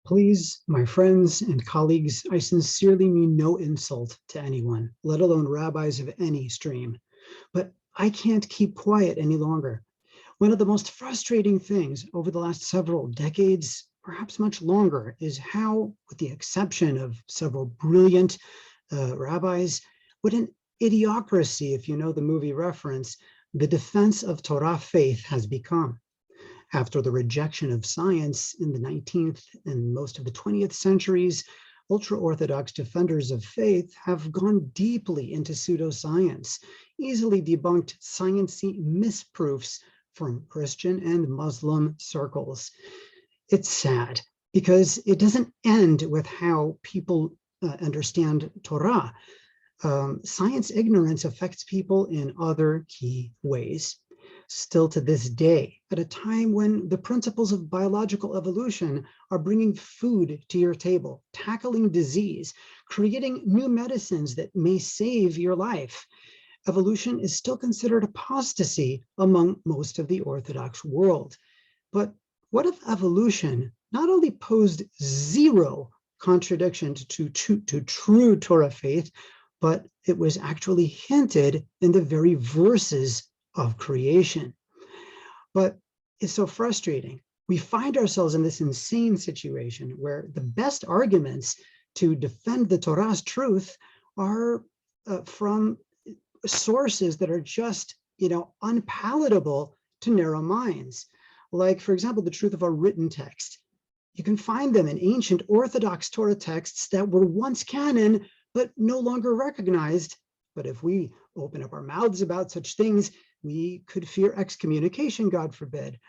Please, my friends and colleagues, I sincerely mean no insult to anyone, let alone rabbis of any stream. But I can't keep quiet any longer. One of the most frustrating things over the last several decades, perhaps much longer, is how, with the exception of several brilliant rabbis, what an idiocracy, if you know the movie reference, the defense of Torah faith has become. After the rejection of science in the 19th and most of the 20th centuries, ultra-Orthodox defenders of faith have gone deeply into pseudoscience, easily debunked sciencey misproofs from Christian and Muslim circles. It's sad because it doesn't end with how people understand Torah. Science ignorance affects people in other key ways. Still to this day, at a time when the principles of biological evolution are bringing food to your table, tackling disease, creating new medicines that may save your life, evolution is still considered apostasy among most of the Orthodox world. But what if evolution not only posed zero contradiction to true Torah faith, but it was actually hinted in the very verses of creation? But it's so frustrating. We find ourselves in this insane situation where the best arguments to defend the Torah's truth are from sources that are just, unpalatable to narrow minds. Like, for example, the truth of a written text. You can find them in ancient Orthodox Torah texts that were once canon, but no longer recognized. But if we open up our mouths about such things, we could fear excommunication, God forbid.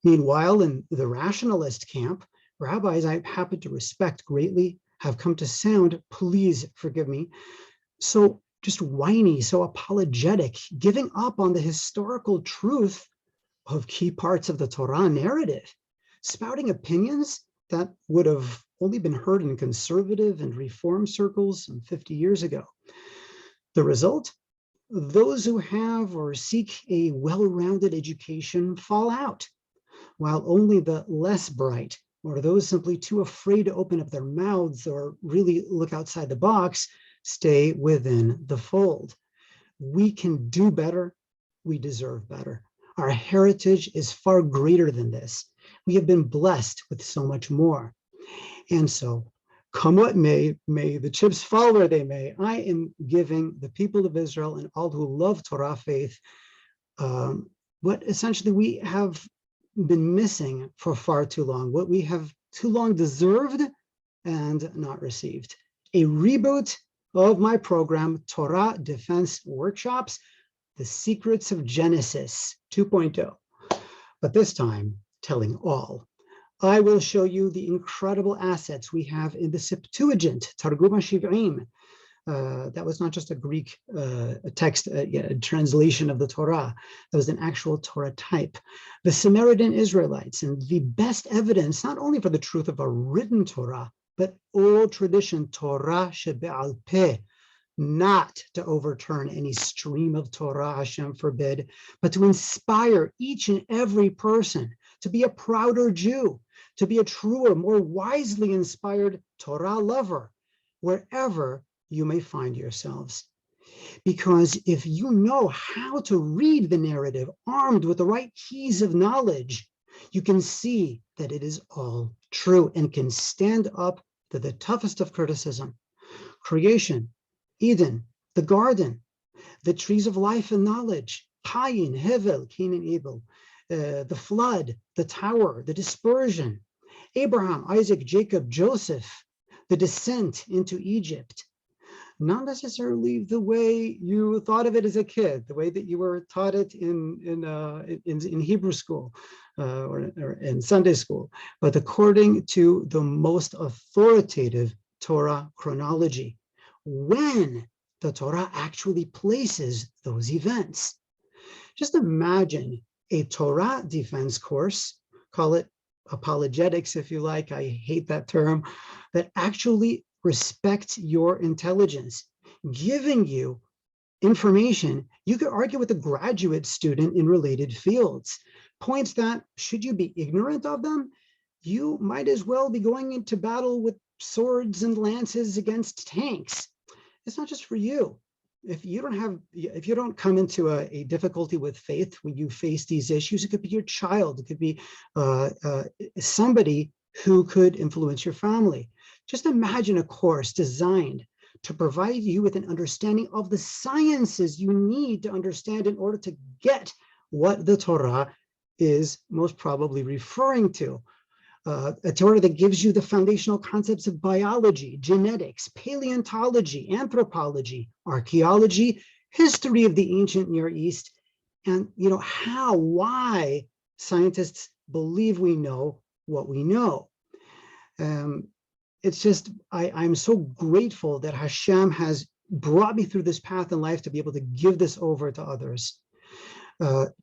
Meanwhile, in the rationalist camp, rabbis I happen to respect greatly have come to sound, please forgive me, so just whiny, so apologetic, giving up on the historical truth of key parts of the Torah narrative, spouting opinions that would have only been heard in conservative and reform circles 50 years ago. The result? Those who have or seek a well-rounded education fall out, while only the less bright, or those simply too afraid to open up their mouths or really look outside the box, stay within the fold. We can do better. We deserve better. Our heritage is far greater than this. We have been blessed with so much more. And so, come what may the chips fall where they may, I am giving the people of Israel and all who love Torah faith what essentially we have been missing for far too long, what we have too long deserved and not received. A reboot of my program, Torah Defense Workshops, The Secrets of Genesis 2.0. But this time, telling all. I will show you the incredible assets we have in the Septuagint, Targum HaShiv'im. That was not just a Greek text translation of the Torah. That was an actual Torah type. The Samaritan Israelites, and the best evidence, not only for the truth of a written Torah, but oral tradition, Torah shebe'al peh, not to overturn any stream of Torah, Hashem forbid, but to inspire each and every person to be a prouder Jew, to be a truer, more wisely inspired Torah lover, wherever you may find yourselves. Because if you know how to read the narrative armed with the right keys of knowledge, you can see that it is all true and can stand up to the toughest of criticism. Creation, Eden, the garden, the trees of life and knowledge, Cain, Hevel, Cain and Abel, the flood, the tower, the dispersion, Abraham, Isaac, Jacob, Joseph, the descent into Egypt. Not necessarily the way you thought of it as a kid, the way that you were taught it in Hebrew school or in Sunday school, but according to the most authoritative Torah chronology, when the Torah actually places those events. Just imagine a Torah defense course, call it apologetics if you like, I hate that term, that actually respects your intelligence, giving you information you could argue with a graduate student in related fields, points that, should you be ignorant of them, you might as well be going into battle with swords and lances against tanks. It's not just for you. If you don't come into a difficulty with faith when you face these issues, it could be your child, it could be somebody who could influence your family. Just imagine a course designed to provide you with an understanding of the sciences you need to understand in order to get what the Torah is most probably referring to. A Torah that gives you the foundational concepts of biology, genetics, paleontology, anthropology, archaeology, history of the ancient Near East, and why scientists believe we know what we know. It's just, I'm so grateful that Hashem has brought me through this path in life to be able to give this over to others.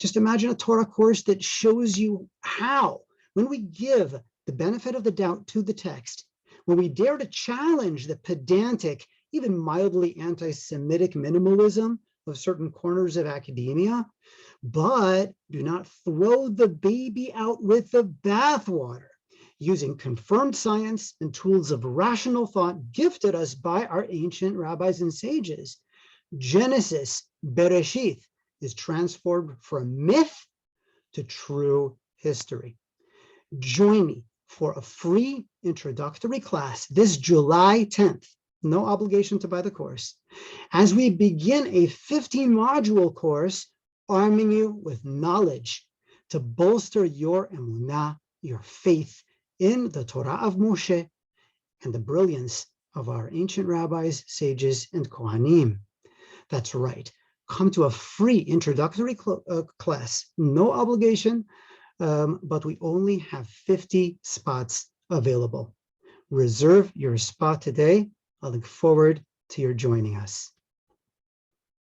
Just imagine a Torah course that shows you how, when we give the benefit of the doubt to the text, when we dare to challenge the pedantic, even mildly anti-Semitic minimalism of certain corners of academia, but do not throw the baby out with the bathwater, using confirmed science and tools of rational thought gifted us by our ancient rabbis and sages. Genesis, Bereshith, is transformed from myth to true history. Join me for a free introductory class this July 10th, no obligation to buy the course, as we begin a 15-module course arming you with knowledge to bolster your emunah, your faith in the Torah of Moshe and the brilliance of our ancient rabbis, sages, and Kohanim. That's right. Come to a free introductory class, no obligation, but we only have 50 spots available. Reserve your spot today. I look forward to your joining us.